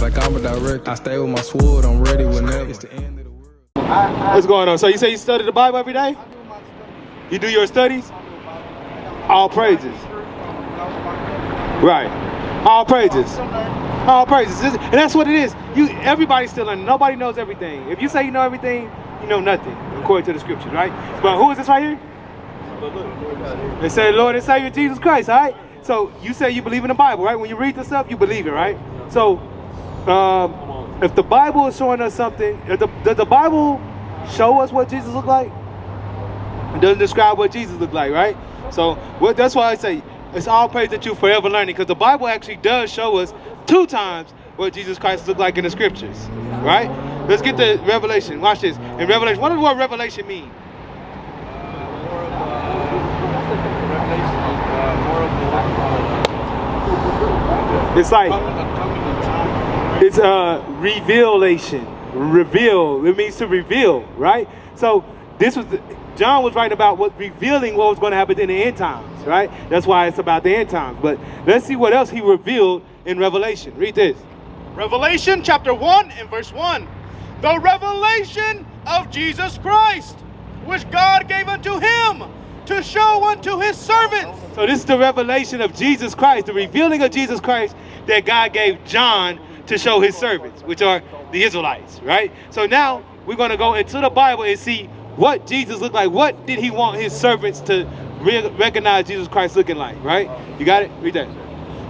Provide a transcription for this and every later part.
like I'm a direct. I stay with my sword, I'm ready whenever. It's the end of the world. What's going on? So you say you study the Bible every day? You do your studies? All praises. Right. All praises. All praises. And that's what it is. Everybody's still learning. Nobody knows everything. If you say you know everything, you know nothing, according to the scriptures, right? But who is this right here? They say Lord and Savior Jesus Christ, all right? So you say you believe in the Bible, right? When you read the stuff, you believe it, right? So if the Bible is showing us something, does the Bible show us what Jesus looked like? It doesn't describe what Jesus looked like, right? So that's why I say it's all praise that you forever learning, because the Bible actually does show us 2 times what Jesus Christ looked like in the scriptures, right? Let's get to Revelation. Watch this. In Revelation, what does the word revelation mean? It's like, it's a revelation. Reveal. It means to reveal, right? So John was writing about revealing what was going to happen in the end times, right? That's why it's about the end times. But let's see what else he revealed in Revelation. Read this. Revelation chapter 1 and verse 1. The revelation of Jesus Christ, which God gave unto him to show unto his servants. So this is the revelation of Jesus Christ, the revealing of Jesus Christ that God gave John to show his servants, which are the Israelites, right? So now we're going to go into the Bible and see what Jesus looked like. What did he want his servants to recognize Jesus Christ looking like, right? You got it? Read that.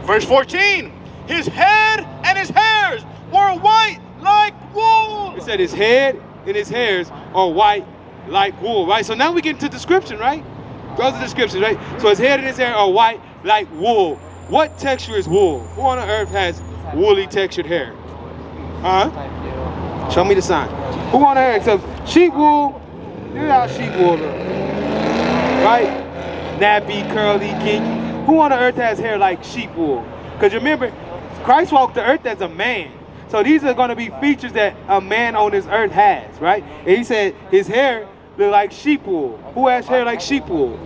Verse 14. His head and his hairs were white like wool. It said his head and his hairs are white like wool, right? So now we get into description, right? Those are descriptions, right? So his head and his hair are white like wool. What texture is wool? Who on the earth has woolly textured hair? Huh? Show me the sign. Who on the earth? So sheep wool, this is how sheep wool look. Right? Nappy, curly, kinky. Who on the earth has hair like sheep wool? Because remember, Christ walked the earth as a man. So these are going to be features that a man on this earth has, right? And he said his hair look like sheep wool. Who has hair like sheep wool?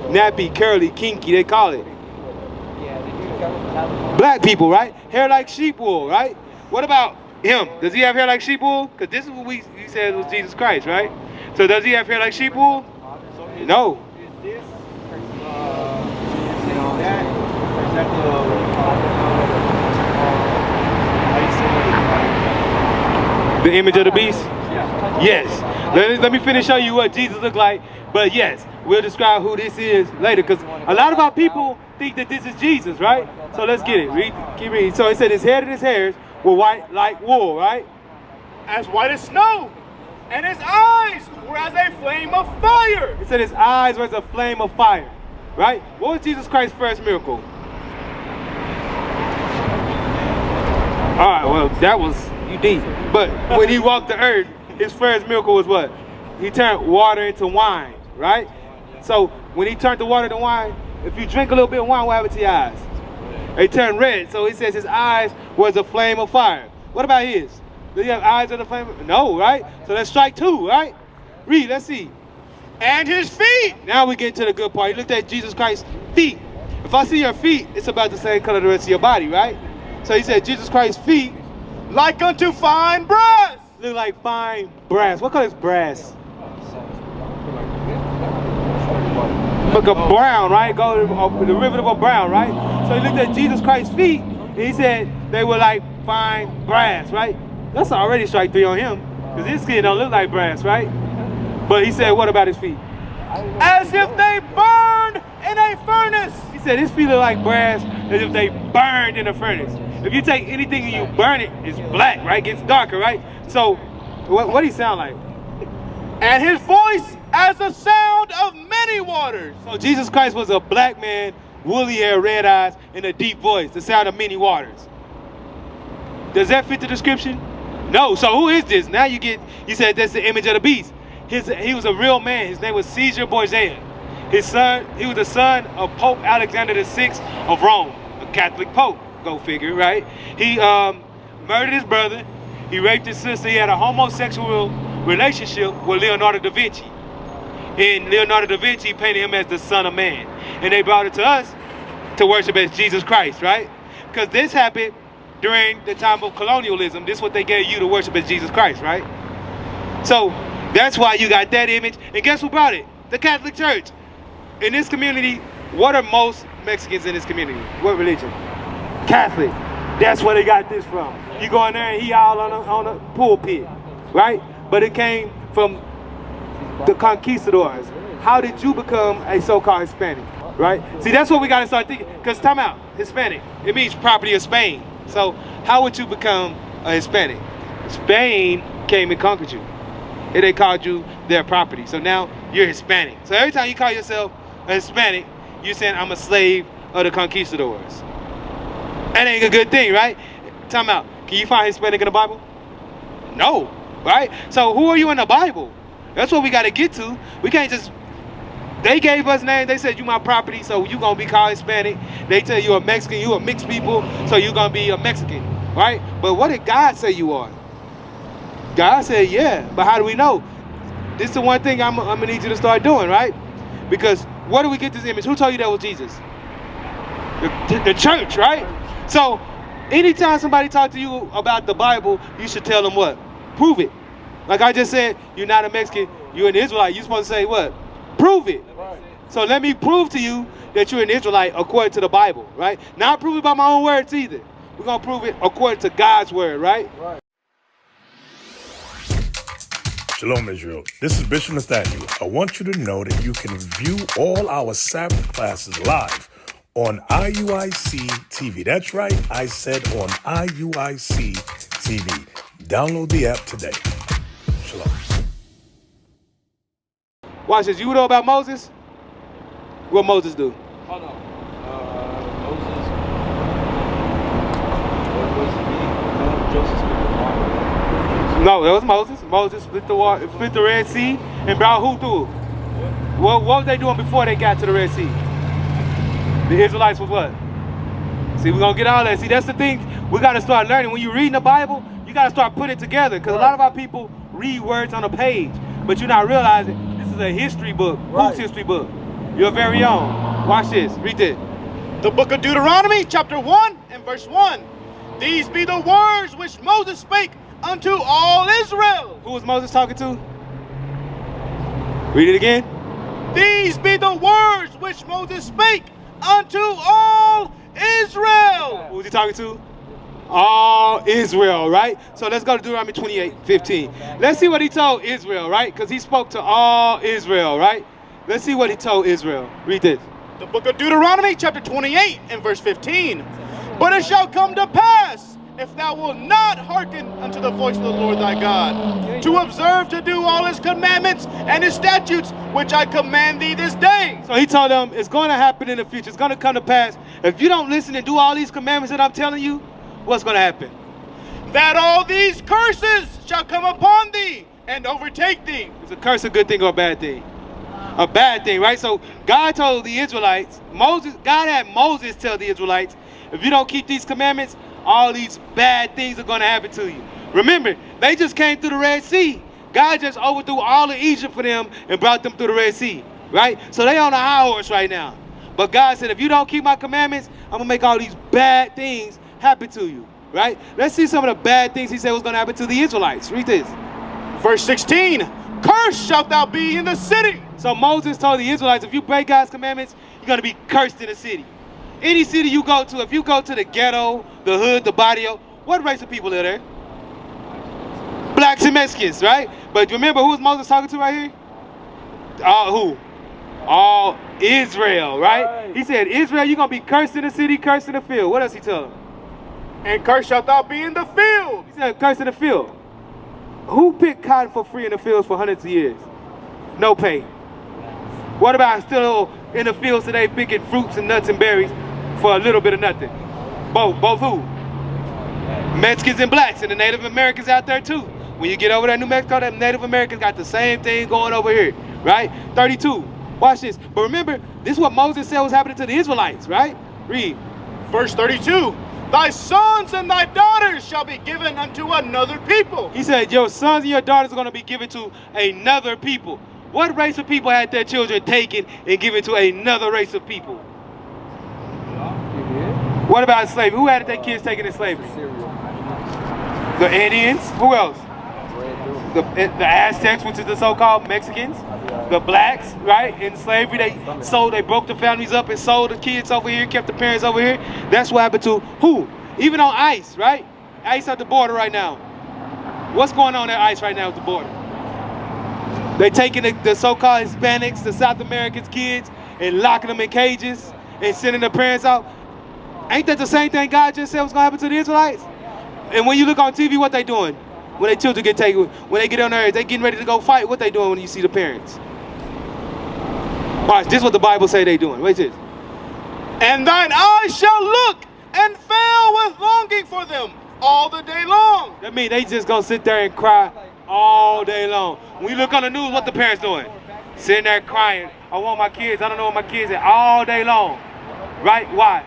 Nappy, curly, kinky, they call it. Black people, right? Hair like sheep wool, right? What about him? Does he have hair like sheep wool? Because this is what we said was Jesus Christ, right? So does he have hair like sheep wool? No. The image of the beast? Yes. Let me finish showing you what Jesus looked like. But yes, we'll describe who this is later, because a lot of our people think that this is Jesus, right? So let's get it. Keep reading. So it said his head and his hairs were white like wool, right? As white as snow. And his eyes were as a flame of fire. It said his eyes were as a flame of fire, right? What was Jesus Christ's first miracle? All right, well, that was deep. But when he walked the earth, his first miracle was what? He turned water into wine, right? So when he turned the water into wine, if you drink a little bit of wine, what happened to your eyes? They turn red. So he says his eyes was a flame of fire. What about his? Does he have eyes of the flame? No, right? So that's strike 2, right? Read, let's see. And his feet. Now we get to the good part. You looked at Jesus Christ's feet. If I see your feet, it's about the same color the rest of your body, right? So he said Jesus Christ's feet like unto fine brass. Look like fine brass. What color is brass? Look a brown, right? Go to the derivative of brown, right? So he looked at Jesus Christ's feet and he said they were like fine brass, right? That's already strike 3 on him, because his skin don't look like brass, right? But he said, what about his feet? As if they burned in a furnace. He said his feet look like brass as if they burned in a furnace. If you take anything and you burn it, it's black, right? It gets darker, right? So what do he sound like? And his voice as the sound of many waters. So Jesus Christ was a black man, woolly hair, red eyes, and a deep voice, the sound of many waters. Does that fit the description? No. So who is this? Now you said that's the image of the beast. He was a real man. His name was Caesar Borgia. He was the son of Pope Alexander VI of Rome, a Catholic pope. Go figure, right? He murdered his brother. He raped his sister. He had a homosexual relationship with Leonardo da Vinci. And Leonardo da Vinci painted him as the Son of Man. And they brought it to us to worship as Jesus Christ, right? Because this happened during the time of colonialism, this is what they gave you to worship as Jesus Christ, right? So that's why you got that image. And guess who brought it? The Catholic Church. In this community, what are most Mexicans in this community? What religion? Catholic. That's where they got this from. You go in there and he all on a pulpit, right? But it came from the conquistadors. How did you become a so-called Hispanic, right? See, that's what we got to start thinking. Because time out, Hispanic, it means property of Spain. So how would you become a Hispanic? Spain came and conquered you. And they called you their property. So now you're Hispanic. So every time you call yourself a Hispanic, you're saying I'm a slave of the conquistadors. That ain't a good thing, right? Time out. Can you find Hispanic in the Bible? No, right? So who are you in the Bible? That's what we got to get to. We can't just, they gave us names. They said you my property, so you going to be called Hispanic. They tell you a Mexican, you a mixed people, so you going to be a Mexican, right? But what did God say you are? God said, yeah, but how do we know? This is the one thing I'm going to need you to start doing, right? Because where do we get this image? Who told you that was Jesus? The church, right? So anytime somebody talks to you about the Bible, you should tell them what? Prove it. Like I just said, you're not a Mexican, you're an Israelite. You're supposed to say what? Prove it. So let me prove to you that you're an Israelite according to the Bible, right? Not prove it by my own words either. We're going to prove it according to God's word, right? Shalom, Israel. This is Bishop Nathaniel. I want you to know that you can view all our Sabbath classes live on IUIC TV. That's right, I said on IUIC TV. Download the app today. Shalom. Watch this. You know about Moses? What Moses do? Hold on. Moses. What was he? Joseph split the water. No, that was Moses. Moses split the water, split the Red Sea, and brought who through? What was they doing before they got to the Red Sea? The Israelites was what? See, we're going to get all that. See, that's the thing we got to start learning. When you're reading the Bible, you got to start putting it together. Because a lot of our people read words on a page, but you're not realizing this is a history book. Whose history book? Your very own. Watch this. Read this. The book of Deuteronomy, chapter 1 and verse 1. These be the words which Moses spake unto all Israel. Who was Moses talking to? Read it again. These be the words which Moses spake unto all Israel. Who was he talking to? All Israel, right? So let's go to Deuteronomy 28:15. Let's see what he told Israel, right? Because he spoke to all Israel, right? Let's see what he told Israel. Read this. The book of Deuteronomy, chapter 28 and verse 15. But it shall come to pass, if thou wilt not hearken unto the voice of the Lord thy God, to observe to do all his commandments and his statutes, which I command thee this day. So he told them it's going to happen in the future. It's going to come to pass. If you don't listen and do all these commandments that I'm telling you, what's going to happen? That all these curses shall come upon thee and overtake thee. Is a curse a good thing or a bad thing? A bad thing, right? So God told the Israelites, God had Moses tell the Israelites, if you don't keep these commandments, all these bad things are going to happen to you. Remember, they just came through the Red Sea. God just overthrew all of Egypt for them and brought them through the Red Sea, right? So they on a high horse right now. But God said, if you don't keep my commandments, I'm going to make all these bad things happen to you, right? Let's see some of the bad things he said was going to happen to the Israelites. Read this. Verse 16, cursed shalt thou be in the city. So Moses told the Israelites, if you break God's commandments, you're going to be cursed in the city. Any city you go to, if you go to the ghetto, the hood, the barrio, what race of people live there? Blacks and Mexicans, right? But remember, who was Moses talking to right here? Who? All Israel, right? He said, Israel, you're going to be cursed in the city, cursed in the field. What else he tell them? And cursed shalt thou be in the field. He said, cursed in the field. Who picked cotton for free in the fields for hundreds of years? No pay. What about still in the fields today picking fruits and nuts and berries for a little bit of nothing? Both who? Mexicans and blacks and the Native Americans out there too. When you get over there in New Mexico, them Native Americans got the same thing going over here, right? 32. Watch this. But remember, this is what Moses said was happening to the Israelites, right? Read. Verse 32. Thy sons and thy daughters shall be given unto another people. He said, your sons and your daughters are going to be given to another people. What race of people had their children taken and given to another race of people? What about slavery? Who had their kids taken in slavery? The Indians. Who else? The Aztecs, which is the so-called Mexicans. The blacks, right? In slavery, they broke the families up and sold the kids over here, kept the parents over here. That's what happened to who? Even on ICE, right? ICE at the border right now. What's going on at ICE right now at the border? They taking the so-called Hispanics, the South Americans kids, and locking them in cages and sending their parents out. Ain't that the same thing God just said was gonna happen to the Israelites? And when you look on TV, what they doing? When their children get taken, when they get on there, they getting ready to go fight. What they doing when you see the parents? Watch, this is what the Bible say they doing. Wait this. And thine eyes shall look and fail with longing for them all the day long. That means they just gonna sit there and cry all day long. When you look on the news, what the parents doing? Sitting there crying. I want my kids. I don't know where my kids are all day long. Right? Why?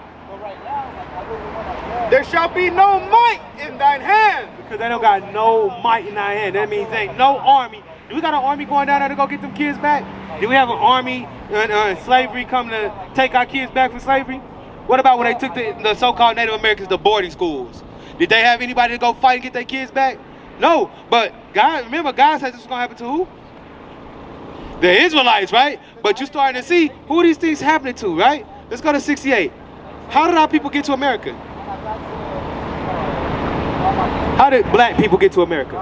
There shall be no might in thine hand. Because they don't got no might in our hand. That means there ain't no army. Do we got an army going down there to go get them kids back? Do we have an army in slavery coming to take our kids back from slavery? What about when they took the so-called Native Americans to boarding schools? Did they have anybody to go fight and get their kids back? No, but God, remember, God said this was going to happen to who? The Israelites, right? But you're starting to see who these things happening to, right? Let's go to 68. How did our people get to America? How did black people get to America?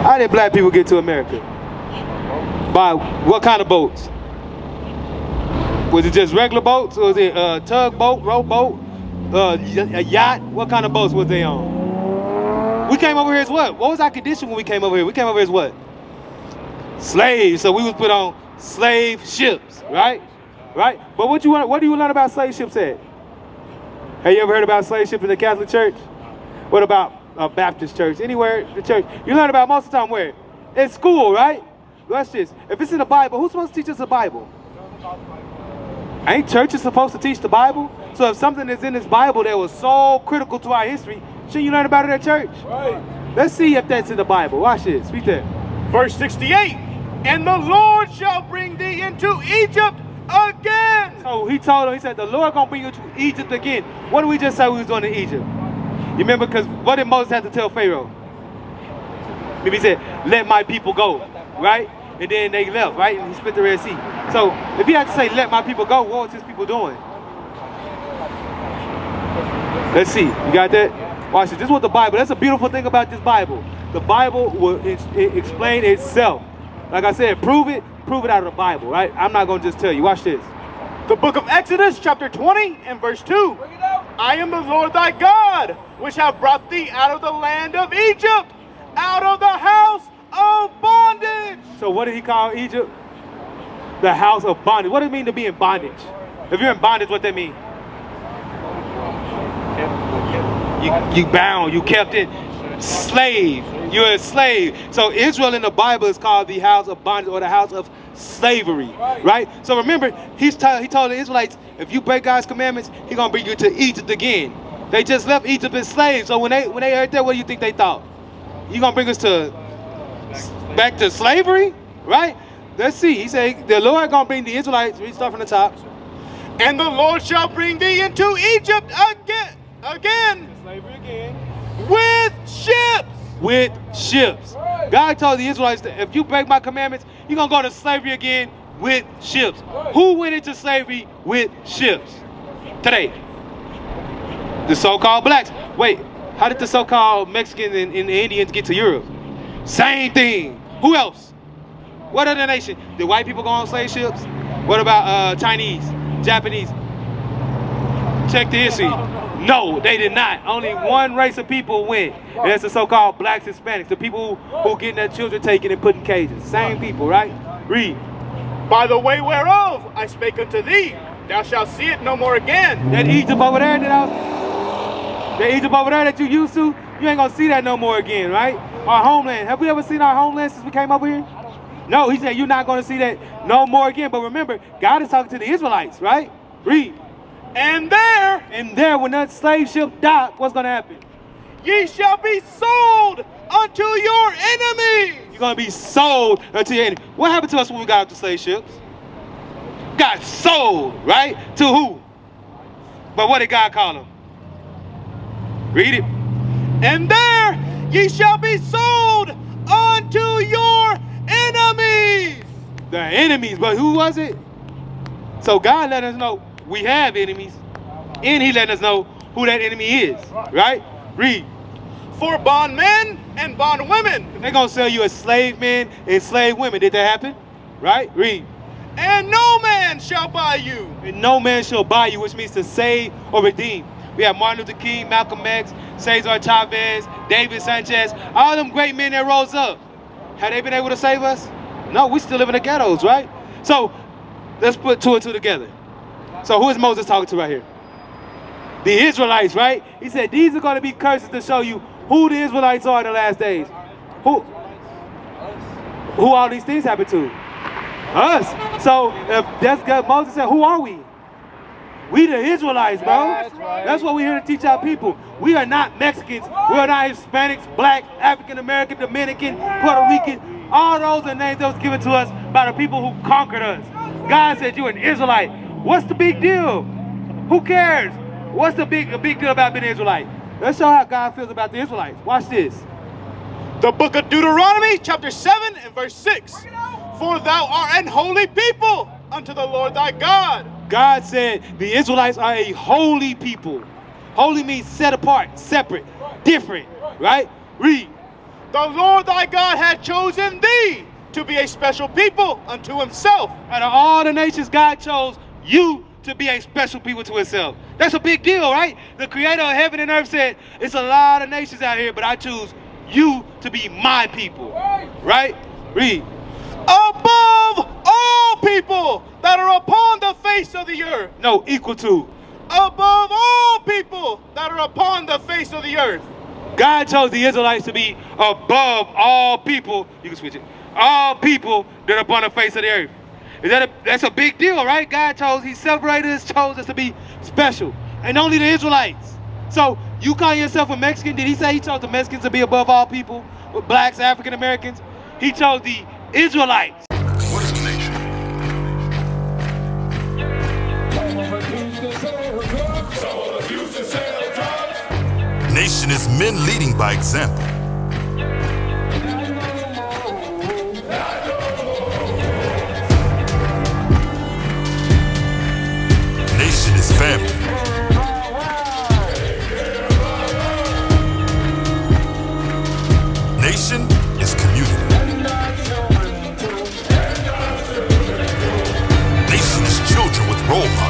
How did black people get to America? By what kind of boats? Was it just regular boats? Or was it a tugboat, rowboat, a yacht? What kind of boats was they on? We came over here as what? What was our condition when we came over here? We came over here as what? Slaves. So we was put on slave ships, right? Right? But what do you learn about slave ships at? Have you ever heard about slave ships in the Catholic Church? What about a Baptist church? Anywhere, the church. You learn about most of the time where? In school, right? Watch this. If it's in the Bible, who's supposed to teach us the Bible? Ain't churches supposed to teach the Bible? So if something is in this Bible that was so critical to our history, shouldn't you learn about it at church? Right. Let's see if that's in the Bible. Watch this. Read that. Verse 68. And the Lord shall bring thee into Egypt again. So he told him, he said, the Lord gonna bring you to Egypt again. What did we just say we was doing in Egypt? You remember, because what did Moses have to tell Pharaoh? Maybe he said, let my people go, right? And then they left, right? And he split the Red Sea. So if he had to say, let my people go, what was his people doing? Let's see, you got that? Watch this. This is what the Bible, that's a beautiful thing about this Bible. The Bible will explain itself. Like I said, prove it out of the Bible, right? I'm not going to just tell you. Watch this. The book of Exodus, chapter 20 and verse 2. I am the Lord thy God, which have brought thee out of the land of Egypt, out of the house of bondage. So what did he call Egypt? The house of bondage. What does it mean to be in bondage? If you're in bondage, what that mean? You bound, you kept it slave. You're a slave. So Israel in the Bible is called the house of bondage or the house of slavery, right? So remember, he told the Israelites, if you break God's commandments, he's going to bring you to Egypt again. They just left Egypt as slaves. So when they heard that, what do you think they thought? You going to bring us back to slavery, right? Let's see. He said, the Lord going to bring the Israelites, we start from the top. And the Lord shall bring thee into Egypt again. Slavery again. With ships. With ships. God told the Israelites that if you break my commandments, you're going to go to slavery again with ships. Who went into slavery with ships? Today. The so-called blacks. Wait, how did the so-called Mexicans and the Indians get to Europe? Same thing. Who else? What other nation? Did white people go on slave ships? What about Chinese, Japanese? Check the history. No, they did not. Only one race of people went. And that's the so-called blacks, Hispanics. The people who getting their children taken and put in cages. Same people, right? Read. By the way whereof I spake unto thee, thou shalt see it no more again. That Egypt over there that you used to, you ain't gonna see that no more again, right? Our homeland. Have we ever seen our homeland since we came over here? No, he said you're not gonna see that no more again. But remember, God is talking to the Israelites, right? Read. And there, when that slave ship docked, what's gonna happen? Ye shall be sold unto your enemies. You're gonna be sold unto your enemies. What happened to us when we got off the slave ships? got sold, right? To who? But what did God call them? Read it. And there ye shall be sold unto your enemies. The enemies, but who was it? So God let us know we have enemies, and he let us know who that enemy is, right? Read. For bondmen and bondwomen. They're going to sell you as slave men and slave women. Did that happen? Right? Read. And no man shall buy you. And no man shall buy you, which means to save or redeem. We have Martin Luther King, Malcolm X, Cesar Chavez, David Sanchez, all them great men that rose up. Have they been able to save us? No, we still live in the ghettos, right? So let's put two and two together. So who is Moses talking to right here? The Israelites, right? He said these are going to be curses to show you who the Israelites are in the last days. Who all these things happen to? Us. So if that's God, Moses said, who are we? We the Israelites, bro. That's what we're here to teach our people. We are not Mexicans. We are not Hispanics, Black, African American, Dominican, Puerto Rican. All those are names that was given to us by the people who conquered us. God said you're an Israelite. What's the big deal? Who cares? What's the big deal about being an Israelite? Let's show how God feels about the Israelites. Watch this. The book of Deuteronomy, chapter 7 and verse 6. For thou art an holy people unto the Lord thy God. God said the Israelites are a holy people. Holy means set apart, separate, different, right? Read. The Lord thy God had chosen thee to be a special people unto himself. Out of all the nations, God chose you to be a special people to himself. That's a big deal, right? The creator of heaven and earth said, it's a lot of nations out here, but I choose you to be my people, right? Read. Above all people that are upon the face of the earth. No, equal to. Above all people that are upon the face of the earth. God chose the Israelites to be above all people. You can switch it. All people that are upon the face of the earth. That's a big deal, right? God chose, he separated us, chose us to be special. And only the Israelites. So you call yourself a Mexican? Did he say he chose the Mexicans to be above all people? With blacks, African Americans? He chose the Israelites. What is a nation? Nation is men leading by example. Nation is family. Nation is community. Nation is children with role models.